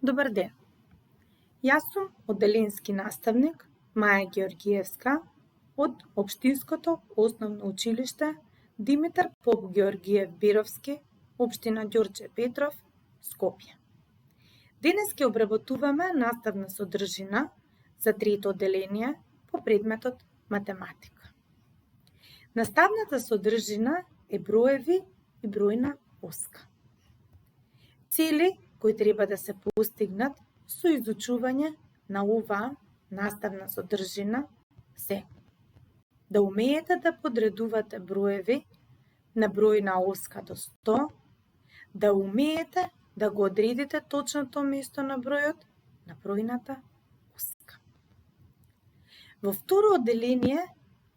Добар ден! Јас сум одделенски наставник Маја Георгиевска од Општинското основно училиште Димитар Поп Георгиев Бировски, Општина Ѓорче Петров, Скопје. Денес ќе обработуваме наставна содржина за трето одделение по предметот математика. Наставната содржина е броеви и бројна оска. Цели кои треба да се постигнат со изучување на оваа наставна содржина се да умеете да подредувате броеви на бројна оска до 100, да умеете да го одредите точното место на бројот на бројната оска. Во второ одделение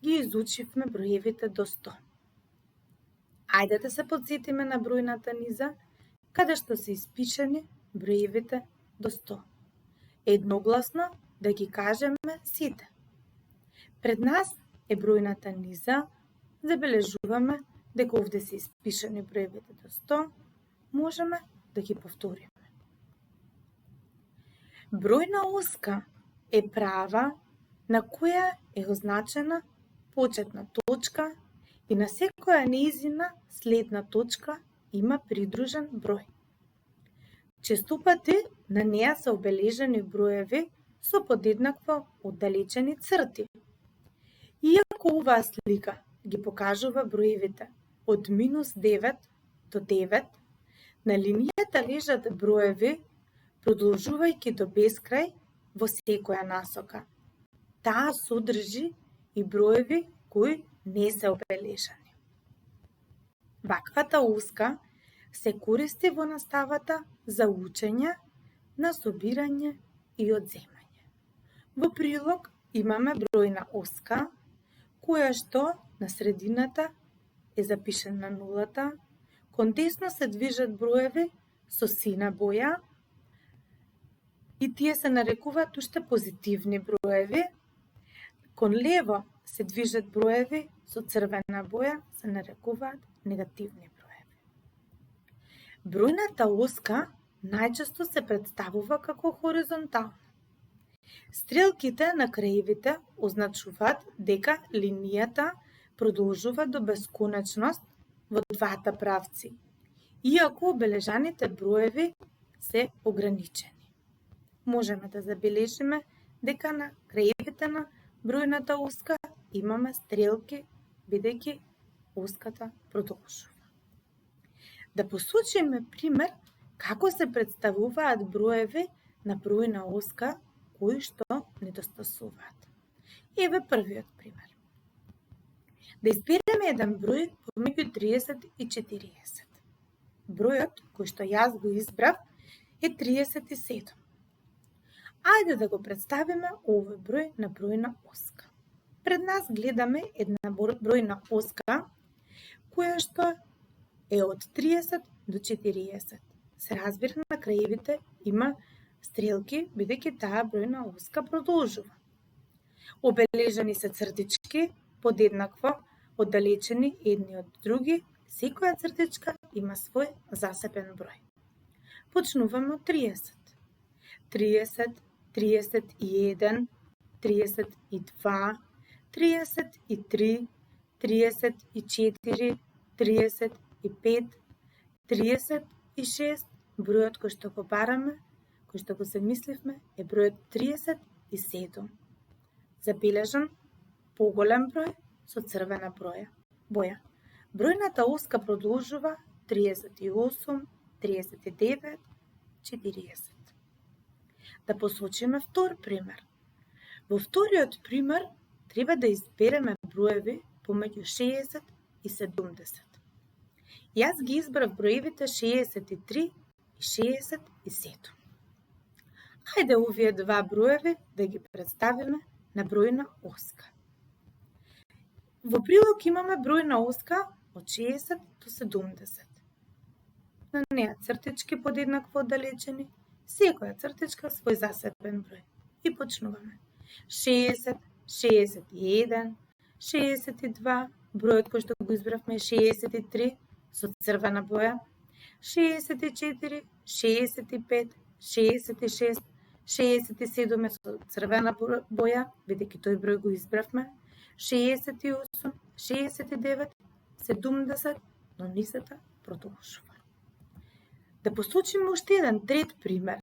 ги изучивме броевите до 100. Ајде да се потсетиме на бројната низа, каде што се испишани броевите до 100. Едногласно да ги кажеме сите. Пред нас е бројната низа, забележуваме дека овде се испишани броевите до 100, можеме да ги повториме. Бројна оска е права на која е означена почетна точка и на секоја нејзина следна точка има придружен број. Честопати на неа се обележени броеви со подеднакво оддалечени црти. Иако оваа слика ги покажува броевите од -9 до 9, на линијата лежат броеви продолжувајќи до бескрај во секоја насока. Таа содржи и броеви кои не се обележани. Ваквата оска се користи во наставата за учење, на собирање и одземање. Во прилог имаме бројна оска, која што на средината е запишена нулата, кон десно се движат броеви со сина боја и тие се нарекуваат уште позитивни броеви, кон лево се движат броеви со црвена боја, се нарекуваат негативни броеви. Бројната оска најчесто се представува како хоризонтална. Стрелките на краевите означуваат дека линијата продолжува до бесконечност во двата правци, иако обележаните броеви се ограничени. Можеме да забележиме дека на краевите на бројната оска имаме стрелки, бидејќи оската продолжува. Да посочиме пример како се представуваат броеви на бројна оска кои што недостасуваат. Еве првиот пример. Да избереме еден број помеѓу 30 и 40. Бројот кој што јас го избрав е 37. Ајде да го представиме овој број на бројна оска. Пред нас гледаме една бројна оска која што е од 30 до 40. Се разбира, на краевите има стрелки, бидејќи таа бројна оска продолжува. Обележани се цртички, подеднакво оддалечени едни од други, секоја цртичка има свој засебен број. Почнуваме од 30. 30, 31, 32, 33, 34, 35, 36, бројот кој што го бараме, кој што го замисливме, е бројот 37. Забележан поголем број со црвена боја. Бројната оска продолжува 38, 39, 40. Да посочиме втор пример. Во вториот пример треба да избереме броеви помеѓу 60 и 70. Јас ги избрав броевите 63 и 67. Ајде овие два броеви да ги представиме на бројна оска. Во прилог имаме бројна оска од 60 до 70. На неа цртички подеднакво оддалечени, секоја цртичка свој засебен број. И почнуваме. 60, 61, 62, бројот кој што го избравме е 63 со црвена боја, 64, 65, 66, 67 е со црвена боја, бидејќи тој број го избравме, 68, 69, 70, но нисата продолжува. Да посочиме уште еден трет пример,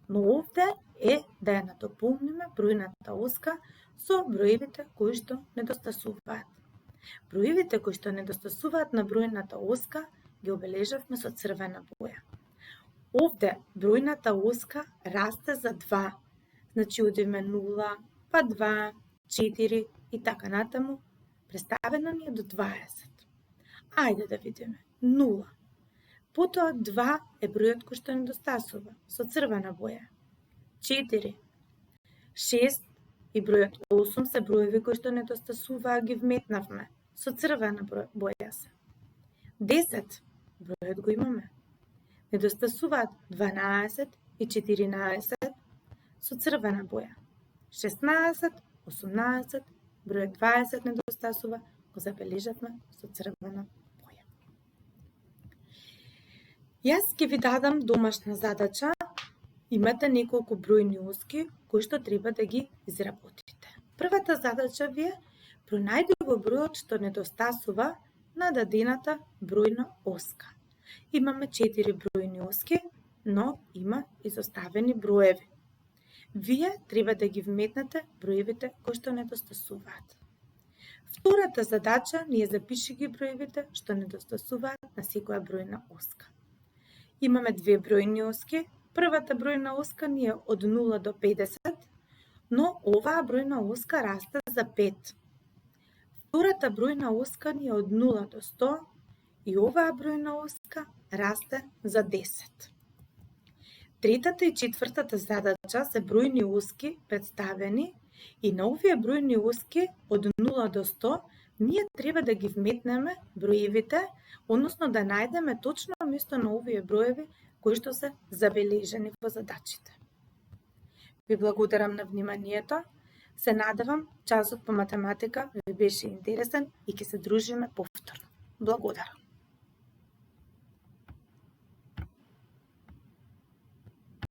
но овде е да ја надополниме бројната оска со броевите кои што недостасуваат. Броевите кои што недостасуваат на бројната оска ги обележавме со црвена боја. Овде бројната оска расте за 2, значи одиме 0, па 2, 4 и така натаму, представено ни е до 20. Ајде да видиме. 0. Потоа 2 е бројот кој што недостасува, со црвена боја. 4, 6 и бројот 8 се броеви кои што недостасуваа, ги вметнавме, со црвена боја се. 10, бројот го имаме. Недостасуваат 12 и 14 со црвена боја. 16, 18, бројот 20 недостасува, го забележавме со црвена боја. Јас ќе ви дадам домашна задача. Имате неколку бројни оски кои што треба да ги изработите. Првата задача ви е пронајдете го бројот што недостасува на дадената бројна оска. Имаме 4 бројни оски, но има изоставени броеви. Вие треба да ги вметнете броевите кои што недостасуваат. Втората задача ни е запиши ги броевите што недостасуваат на секоја бројна оска. Имаме 2 бројни оски. Првата бројна оска ни е од 0 до 50, но оваа бројна оска расте за 5. Втората бројна оска ни е од 0 до 100 и оваа бројна оска расте за 10. Третата и четвртата задача се бројни оски представени и на овие бројни оски од 0 до 100 ние треба да ги вметнеме броевите, односно да најдеме точно место на овие броеви кои што се забележени во задачите. Ви благодарам на вниманието. Се надевам часот по математика ви беше интересен и ќе се дружиме повторно. Благодарам.